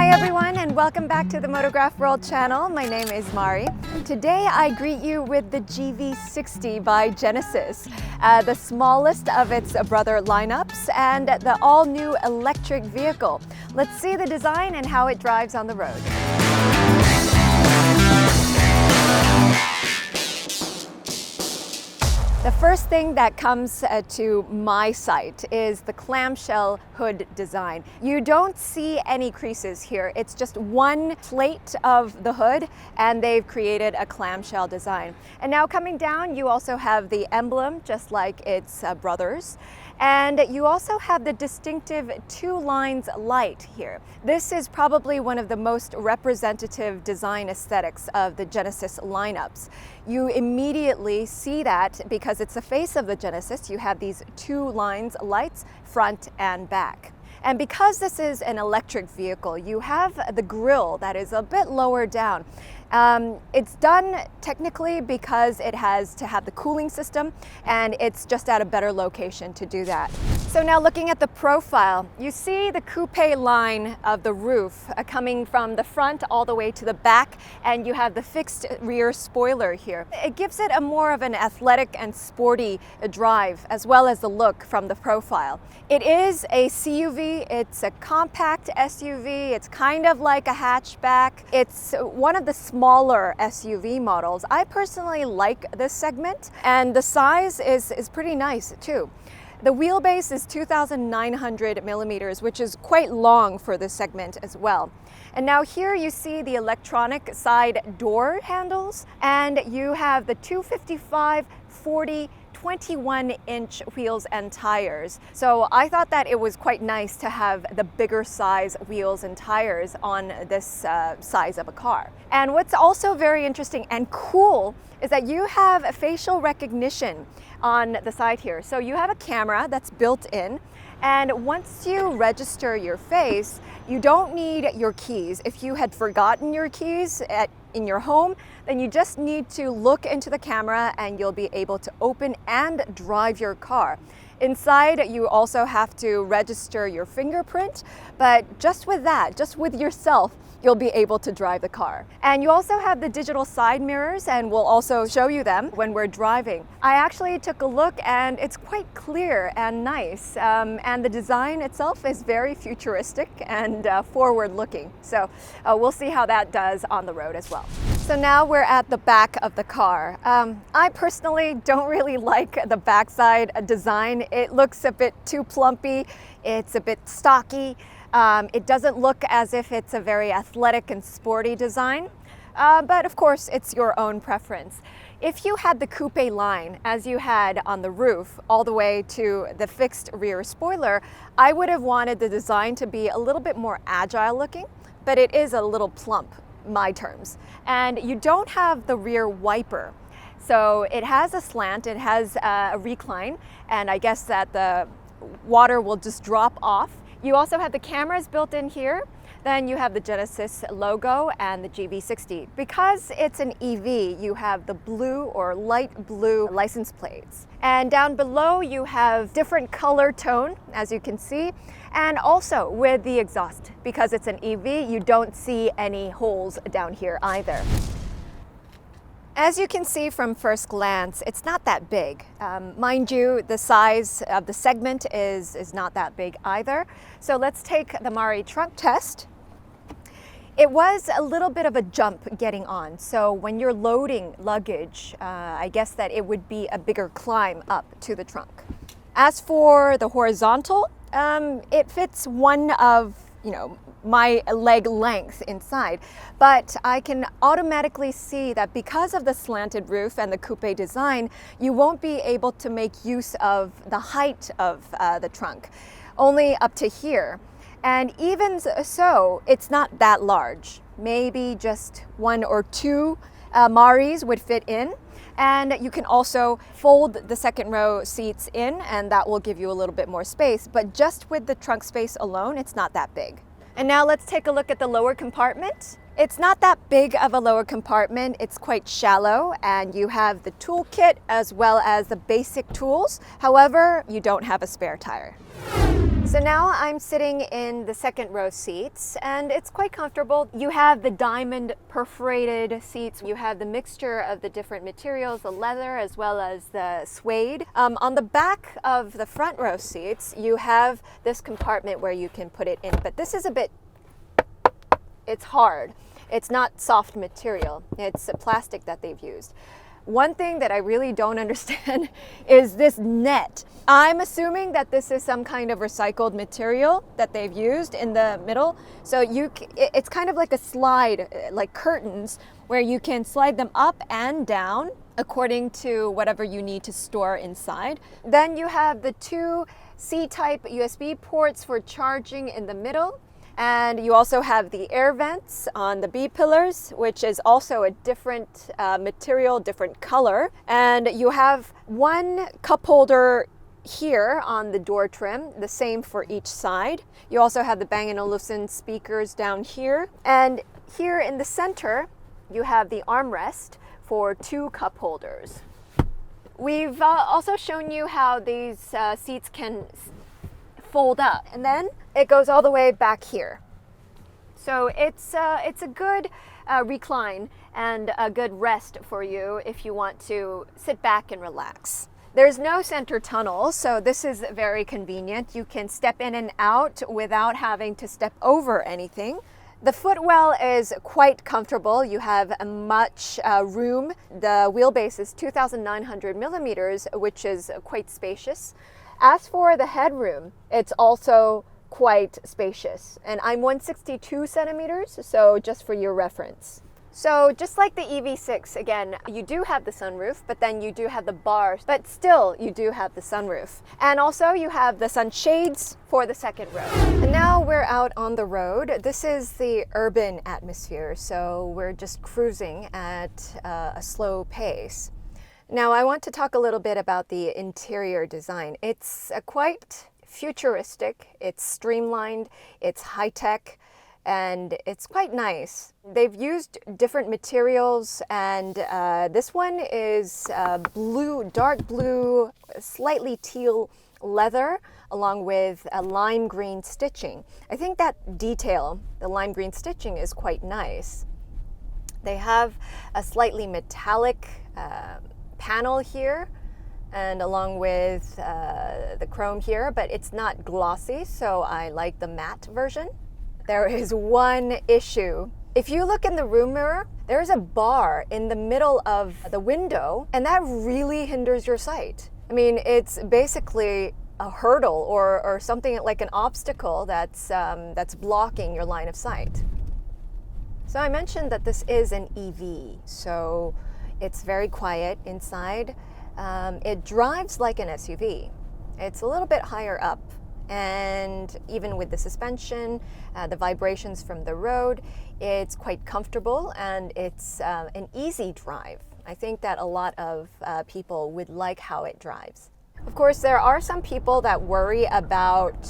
Hi everyone, and welcome back to the Motorgraph World channel. My name is Mari. Today I greet you with the GV60 by Genesis, the smallest of its brother lineups and the all-new electric vehicle. Let's see the design and how it drives on the road. The first thing that comes to my sight is the clamshell hood design. You don't see any creases here. It's just one plate of the hood and they've created a clamshell design. And now coming down, you also have the emblem just like its brothers. And you also have the distinctive two lines light here. This is probably one of the most representative design aesthetics of the Genesis lineups. You immediately see that because it's the face of the Genesis. You have these two lines lights, front and back. And because this is an electric vehicle, you have the grille that is a bit lower down. It's done technically because it has to have the cooling system and it's just at a better location to do that. So now looking at the profile, you see the coupe line of the roof coming from the front all the way to the back, and you have the fixed rear spoiler here. It gives it a more of an athletic and sporty drive as well as the look from the profile. It is a CUV, it's a compact SUV, it's kind of like a hatchback. It's one of the smaller SUV models. I personally like this segment, and the size is pretty nice too. The wheelbase is 2,900 millimeters, which is quite long for this segment as well. And now here you see the electronic side door handles, and you have the 255, 40, 21-inch wheels and tires. So I thought that it was quite nice to have the bigger size wheels and tires on this size of a car. And what's also very interesting and cool is that you have a facial recognition on the side here. So you have a camera that's built in, and once you register your face, you don't need your keys. If you had forgotten your keys in your home, then you just need to look into the camera and you'll be able to open and drive your car. Inside, you also have to register your fingerprint, but just with that, just with yourself, you'll be able to drive the car. And you also have the digital side mirrors, and we'll also show you them when we're driving. I actually took a look and it's quite clear and nice. And the design itself is very futuristic and forward-looking. So we'll see how that does on the road as well. So now we're at the back of the car. I personally don't really like the backside design. It looks a bit too plumpy. It's a bit stocky. It doesn't look as if it's a very athletic and sporty design, but of course it's your own preference. If you had the coupe line, as you had on the roof, all the way to the fixed rear spoiler, I would have wanted the design to be a little bit more agile looking, but it is a little plump, my terms. And you don't have the rear wiper. So it has a slant, it has a recline, and I guess that the water will just drop off. You also have the cameras built in here. Then you have the Genesis logo and the GV60. Because it's an EV, you have the blue or light blue license plates. And down below you have different color tone, as you can see. And also with the exhaust, because it's an EV, you don't see any holes down here either. As you can see from first glance, it's not that big. Mind you, the size of the segment is not that big either. So let's take the Mari trunk test. It was a little bit of a jump getting on. So when you're loading luggage, I guess that it would be a bigger climb up to the trunk. As for the horizontal, it fits one of, my leg length inside, but I can automatically see that because of the slanted roof and the coupe design, you won't be able to make use of the height of the trunk, only up to here. And even so, it's not that large. Maybe just one or two Maris would fit in. And you can also fold the second row seats in, and that will give you a little bit more space. But just with the trunk space alone, it's not that big. And now let's take a look at the lower compartment. It's not that big of a lower compartment. It's quite shallow, and you have the toolkit as well as the basic tools. However, you don't have a spare tire. So now I'm sitting in the second row seats and it's quite comfortable. You have the diamond perforated seats. You have the mixture of the different materials, the leather as well as the suede. On the back of the front row seats, you have this compartment where you can put it in, but this is it's hard. It's not soft material. It's plastic that they've used. One thing that I really don't understand is this net. I'm assuming that this is some kind of recycled material that they've used in the middle. So it's kind of like a slide, like curtains, where you can slide them up and down according to whatever you need to store inside. Then you have the two C-type USB ports for charging in the middle. And you also have the air vents on the B pillars, which is also a different material, different color. And you have one cup holder here on the door trim, the same for each side. You also have the Bang & Olufsen speakers down here. And here in the center, you have the armrest for two cup holders. We've also shown you how these seats can fold up, and then it goes all the way back here. So it's a good recline and a good rest for you if you want to sit back and relax. There's no center tunnel, so this is very convenient. You can step in and out without having to step over anything. The footwell is quite comfortable. You have much room. The wheelbase is 2,900 millimeters, which is quite spacious. As for the headroom, it's also quite spacious. And I'm 162 centimeters, so just for your reference. So just like the EV6, again, you do have the sunroof, but then you do have the bars, but still you do have the sunroof. And also you have the sunshades for the second row. And now we're out on the road. This is the urban atmosphere, so we're just cruising at a slow pace. Now I want to talk a little bit about the interior design. It's quite futuristic, it's streamlined, it's high-tech, and it's quite nice. They've used different materials, and this one is blue, dark blue, slightly teal leather, along with a lime green stitching. I think that detail, the lime green stitching, is quite nice. They have a slightly metallic panel here, and along with the chrome here, but it's not glossy, so I like the matte version. There is one issue. If you look in the room mirror, there's a bar in the middle of the window, and that really hinders your sight. I mean, it's basically a hurdle or something like an obstacle that's blocking your line of sight. So I mentioned that this is an EV, so it's very quiet inside. It drives like an SUV. It's a little bit higher up, and even with the suspension, the vibrations from the road, it's quite comfortable, and it's an easy drive. I think that a lot of people would like how it drives. Of course, there are some people that worry about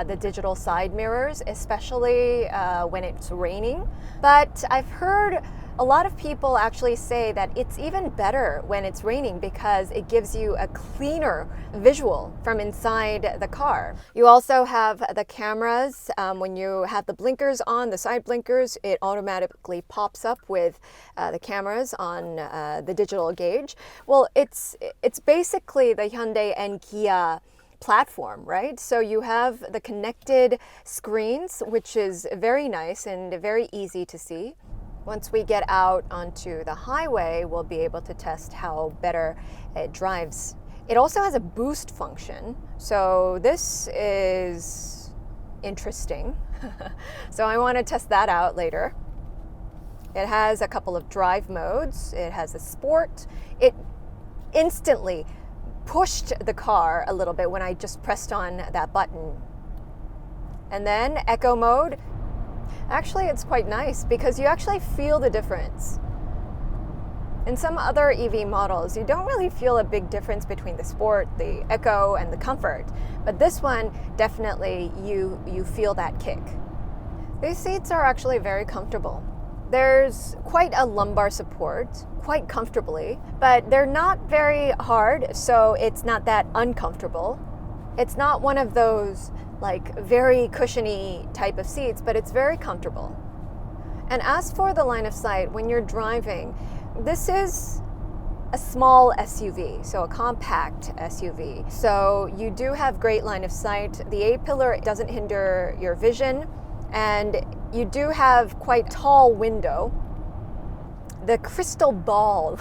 the digital side mirrors, especially when it's raining. But I've heard a lot of people actually say that it's even better when it's raining because it gives you a cleaner visual from inside the car. You also have the cameras. When you have the blinkers on, the side blinkers, it automatically pops up with the cameras on the digital gauge. Well, it's basically the Hyundai and Kia platform, right? So you have the connected screens, which is very nice and very easy to see. Once we get out onto the highway, we'll be able to test how better it drives. It also has a boost function, so this is interesting. So I want to test that out later. It has a couple of drive modes. It has a sport. It instantly pushed the car a little bit when I just pressed on that button. And then eco mode. Actually, it's quite nice because you actually feel the difference. In some other EV models, you don't really feel a big difference between the sport, the eco, and the comfort. But this one, definitely you feel that kick. These seats are actually very comfortable. There's quite a lumbar support, quite comfortably, but they're not very hard, so it's not that uncomfortable. It's not one of those like very cushiony type of seats, but it's very comfortable. And as for the line of sight, when you're driving, this is a small SUV, so a compact SUV. So you do have great line of sight. The A-pillar doesn't hinder your vision, and you do have quite tall window. The crystal ball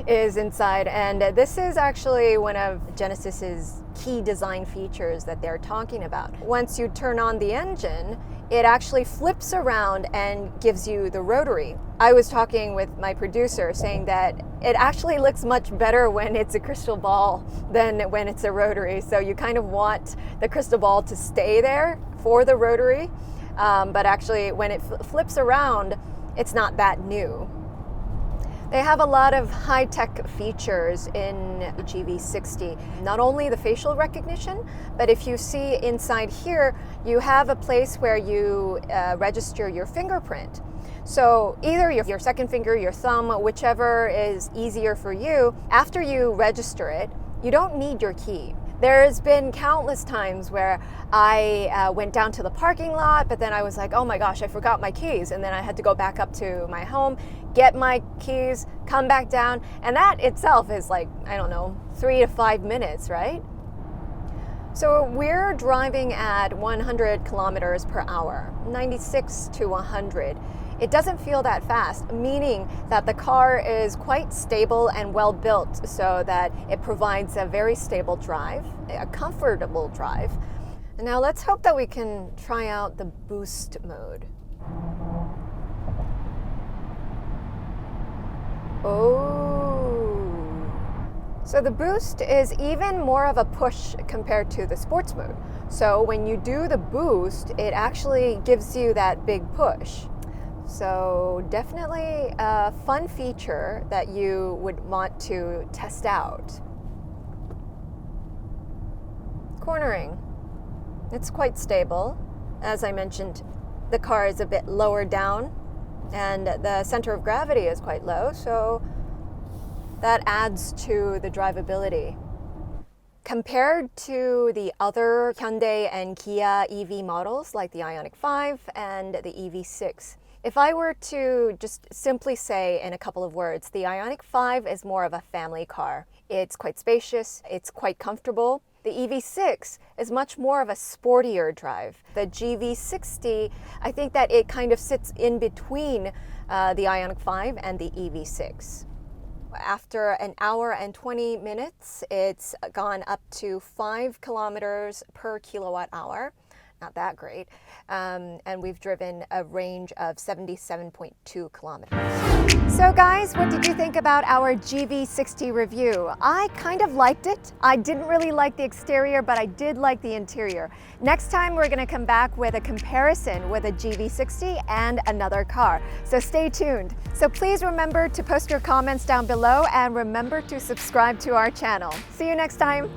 is inside, and this is actually one of Genesis's key design features that they're talking about. Once you turn on the engine, it actually flips around and gives you the rotary. I was talking with my producer saying that it actually looks much better when it's a crystal ball than when it's a rotary. So you kind of want the crystal ball to stay there for the rotary, but actually when it flips around, it's not that new. They have a lot of high-tech features in the GV60. Not only the facial recognition, but if you see inside here, you have a place where you register your fingerprint. So either your second finger, your thumb, whichever is easier for you, after you register it, you don't need your key. There's been countless times where I went down to the parking lot, but then I was like, oh my gosh, I forgot my keys. And then I had to go back up to my home, get my keys, come back down. And that itself is like, I don't know, 3 to 5 minutes, right? So we're driving at 100 kilometers per hour, 96 to 100. It doesn't feel that fast, meaning that the car is quite stable and well built so that it provides a very stable drive, a comfortable drive. And now let's hope that we can try out the boost mode. Oh. So the boost is even more of a push compared to the sports mode. So when you do the boost, it actually gives you that big push. So definitely a fun feature that you would want to test out. Cornering. It's quite stable. As I mentioned, the car is a bit lower down and the center of gravity is quite low, so that adds to the drivability. Compared to the other Hyundai and Kia EV models like the Ioniq 5 and the EV6, if I were to just simply say in a couple of words, the Ioniq 5 is more of a family car. It's quite spacious, it's quite comfortable. The EV6 is much more of a sportier drive. The GV60, I think that it kind of sits in between the Ioniq 5 and the EV6. After an hour and 20 minutes, it's gone up to 5 kilometers per kilowatt hour. Not that great. And we've driven a range of 77.2 kilometers. So guys, what did you think about our GV60 review? I kind of liked it. I didn't really like the exterior, but I did like the interior. Next time, we're gonna come back with a comparison with a GV60 and another car. So stay tuned. So please remember to post your comments down below and remember to subscribe to our channel. See you next time.